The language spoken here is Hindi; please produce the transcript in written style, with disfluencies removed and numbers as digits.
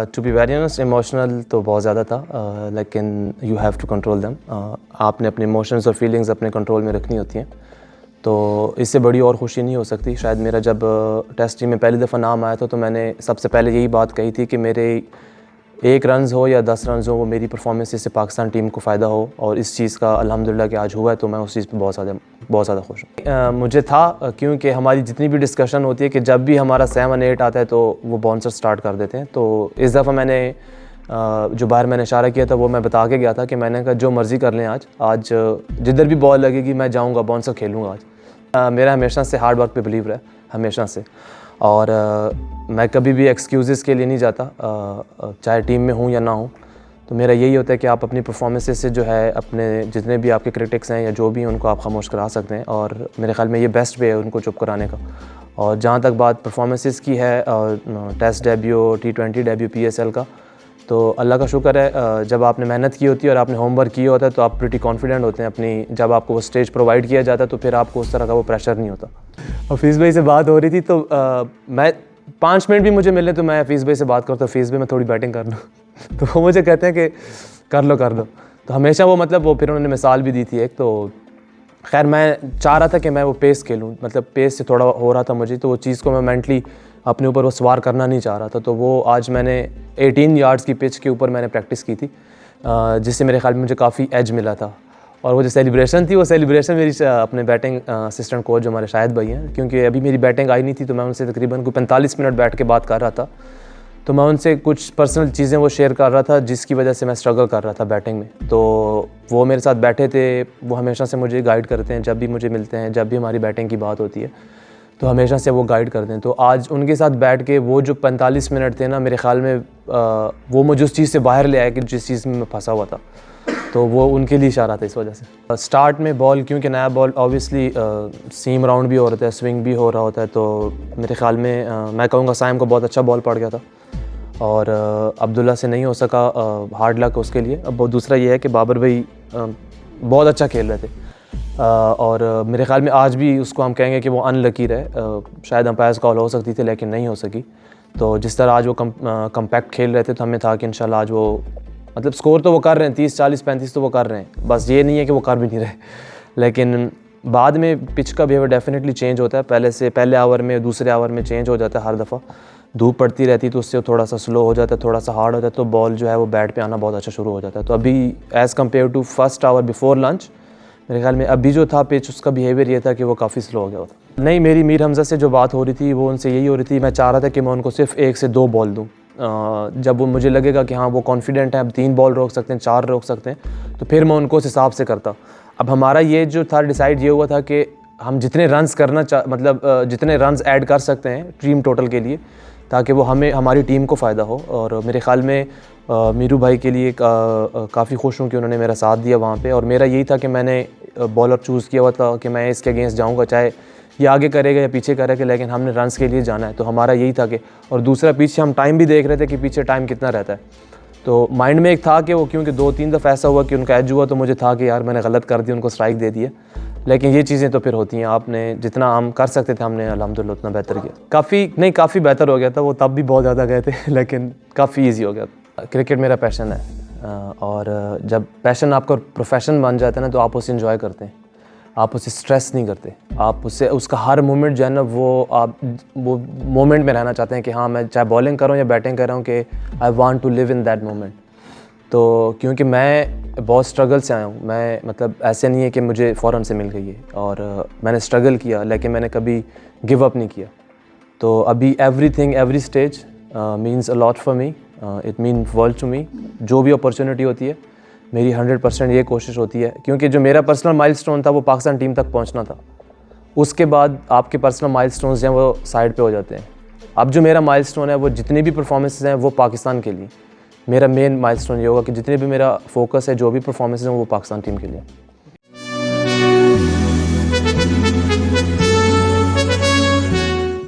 To be very honest emotional तो बहुत ज़्यादा था, लेकिन you have to control them. आपने अपने इमोशंस और फीलिंग्स अपने कंट्रोल में रखनी होती हैं, तो इससे बड़ी और खुशी नहीं हो सकती। शायद मेरा जब टेस्ट टीम में पहली दफ़ा नाम आया था तो मैंने सबसे पहले यही बात कही थी कि मेरे 1 रन्स हो या 10 रन्स हो, वो मेरी परफॉर्मेंस से पाकिस्तान टीम को फ़ायदा हो, और इस चीज़ का अल्हम्दुलिल्लाह कि आज हुआ है, तो मैं उस चीज़ पे बहुत ज़्यादा खुश हूँ। मुझे था, क्योंकि हमारी जितनी भी डिस्कशन होती है कि जब भी हमारा 7-8 आता है तो वो बाउंसर स्टार्ट कर देते हैं। तो इस दफ़ा मैंने जो बाहर मैंने इशारा किया था वो मैं बता के गया था कि मैंने कहा जो मर्ज़ी कर लें, आज जिधर भी बॉल लगेगी मैं जाऊँगा, बाउंसर खेलूँगा आज। मेरा हमेशा से हार्ड वर्क पे बिलीव रहा है, हमेशा से, और मैं कभी भी एक्सक्यूज़ेस के लिए नहीं जाता, चाहे टीम में हूँ या ना हूँ। तो मेरा यही होता है कि आप अपनी परफॉर्मेंसेस से जो है अपने जितने भी आपके क्रिटिक्स हैं या जो भी हैं उनको आप खामोश करा सकते हैं, और मेरे ख्याल में ये बेस्ट वे है उनको चुप कराने का। और जहाँ तक बात परफॉर्मेंसेस की है, test debut, T20 debut PSL का, तो अल्लाह का शुक्र है, जब आपने मेहनत की होती है और आपने होमवर्क किया होता है तो आप प्रीटी कॉन्फिडेंट होते हैं अपनी। जब आपको वो स्टेज प्रोवाइड किया जाता है तो फिर आपको उस तरह का वो प्रेशर नहीं होता। हफीज़ भाई से बात हो रही थी तो मैं 5 मिनट भी मुझे मिले तो मैं हफीज़ भाई से बात करता हूँ, हफीज़ भाई मैं थोड़ी बैटिंग कर लूँ तो वो मुझे कहते हैं कि कर लो। तो हमेशा वो मतलब वो फिर उन्होंने मिसाल भी दी थी एक, तो खैर मैं चाह रहा था कि मैं वो पेस खेलूँ, मतलब पेस से थोड़ा हो रहा था मुझे, तो वो चीज़ को मैं मेंटली अपने ऊपर वो सवार करना नहीं चाह रहा था। तो वो आज मैंने 18 यार्ड्स की पिच के ऊपर मैंने प्रैक्टिस की थी, जिससे मेरे ख्याल में मुझे काफ़ी एज मिला था। और वो जो सेलिब्रेशन थी, वो सेलिब्रेशन मेरी अपने बैटिंग असिस्टेंट कोच जो हमारे शाहिद भाई हैं, क्योंकि अभी मेरी बैटिंग आई नहीं थी तो मैं उनसे तकरीबन कोई 45 मिनट बैठ के बात कर रहा था। तो मैं उनसे कुछ पर्सनल चीज़ें वो शेयर कर रहा था जिसकी वजह से मैं स्ट्रगल कर रहा था बैटिंग में। तो वो मेरे साथ बैठे थे, वो हमेशा से मुझे गाइड करते हैं जब भी मुझे मिलते हैं, जब भी हमारी बैटिंग की बात होती है तो हमेशा से वो गाइड करते हैं। तो आज उनके साथ बैठ के वो जो 45 मिनट थे ना, मेरे ख़्याल में वो मुझे उस चीज़ से बाहर ले आया कि जिस चीज़ में मैं फंसा हुआ था, तो वो उनके लिए इशारा था इस वजह से। स्टार्ट में बॉल, क्योंकि नया बॉल ऑब्वियसली सीम राउंड भी हो रहा था, स्विंग भी हो रहा होता है, तो मेरे ख़्याल में मैं कहूँगा साइम को बहुत अच्छा बॉल पड़ गया था, और अब्दुल्ला से नहीं हो सका, हार्ड लक उसके लिए। अब दूसरा ये है कि बाबर भाई बहुत अच्छा खेल रहे थे, और मेरे ख़्याल में आज भी उसको हम कहेंगे कि वो अनलकी रहे, शायद अंपायर्स कॉल हो सकती थी लेकिन नहीं हो सकी। तो जिस तरह आज वो कम्पैक्ट खेल रहे थे तो हमें था कि इंशाल्लाह आज वो, मतलब स्कोर तो वो कर रहे हैं 30, 40, 35 तो वो कर रहे हैं, बस ये नहीं है कि वो कर भी नहीं रहे। लेकिन बाद में पिच का बिहेवियर डेफिनेटली चेंज होता है, पहले ओवर में, दूसरे ओवर में चेंज हो जाता है हर दफ़ा। धूप पड़ती रहती तो उससे थोड़ा सा स्लो हो जाता है, थोड़ा सा हार्ड हो जाता है, तो बॉल जो है वो बैट पे आना बहुत अच्छा शुरू हो जाता है। तो अभी as compare to first hour before lunch, मेरे ख्याल में अभी जो था पिच, उसका बिहेवियर ये था कि वो काफ़ी स्लो हो गया होता। नहीं, मेरी मीर हमज़ा से जो बात हो रही थी वो उनसे यही हो रही थी, मैं चाह रहा था कि मैं उनको सिर्फ 1 से 2 बॉल दूँ। जब वो मुझे लगेगा कि हाँ वो कॉन्फिडेंट है, अब 3 बॉल रोक सकते हैं, 4 रोक सकते हैं, तो फिर मैं उनको उस हिसाब से करता। अब हमारा ये जो था डिसाइड ये हुआ था कि हम जितने रन्स जितने रन्स ऐड कर सकते हैं टीम टोटल के लिए, ताकि वो हमारी टीम को फ़ायदा हो। और मेरे ख़्याल में मीरू भाई के लिए काफ़ी खुश हूँ कि उन्होंने मेरा साथ दिया वहाँ पे, और मेरा यही था कि मैंने बॉलर चूज़ किया हुआ था कि मैं इसके अगेंस्ट जाऊँगा, चाहे ये आगे करेगा या पीछे करेगा, लेकिन हमने रन्स के लिए जाना है। तो हमारा यही था कि, और दूसरा पीछे हम टाइम भी देख रहे थे कि पीछे टाइम कितना रहता है, तो माइंड में एक था कि वो, क्योंकि 2-3 दफ़ा ऐसा हुआ कि उनका एज हुआ तो मुझे था कि यार मैंने गलत कर दिया, उनको स्ट्राइक दे दिया। लेकिन ये चीज़ें तो फिर होती हैं, आपने जितना हम कर सकते थे हमने अल्हम्दुलिल्लाह उतना बेहतर किया। काफ़ी बेहतर हो गया था, वो तब भी बहुत ज़्यादा गए थे लेकिन काफ़ी ईजी हो गया था। क्रिकेट मेरा पैशन है, और जब पैशन आपका प्रोफेशन बन जाता है ना तो आप उसे इंजॉय करते हैं, आप उसे स्ट्रेस नहीं करते, आप उसका हर मोमेंट जो है ना वो मोमेंट में रहना चाहते हैं कि हाँ मैं चाहे बॉलिंग कर रहा हूँ या बैटिंग कर रहा हूँ कि I want to live in that moment. तो क्योंकि मैं बहुत स्ट्रगल से आया हूँ, मैं मतलब ऐसे नहीं है कि मुझे फ़ौरन से मिल गई है, और मैंने स्ट्रगल किया लेकिन मैंने कभी गिव अप नहीं किया। तो अभी every stage means a lot for me, it mean world to me. जो भी अपॉर्चुनिटी होती है मेरी 100% ये कोशिश होती है, क्योंकि जो मेरा पर्सनल माइलस्टोन था वो पाकिस्तान टीम तक पहुंचना था। उसके बाद आपके पर्सनल माइलस्टोन्स हैं वो साइड पे हो जाते हैं। अब जो मेरा माइलस्टोन है वो जितनी भी परफॉर्मेंसेस हैं वो पाकिस्तान के लिए, मेरा मेन माइलस्टोन ये होगा कि जितने भी मेरा फोकस है, जो भी परफॉर्मेंसेस हैं वो पाकिस्तान टीम के लिए।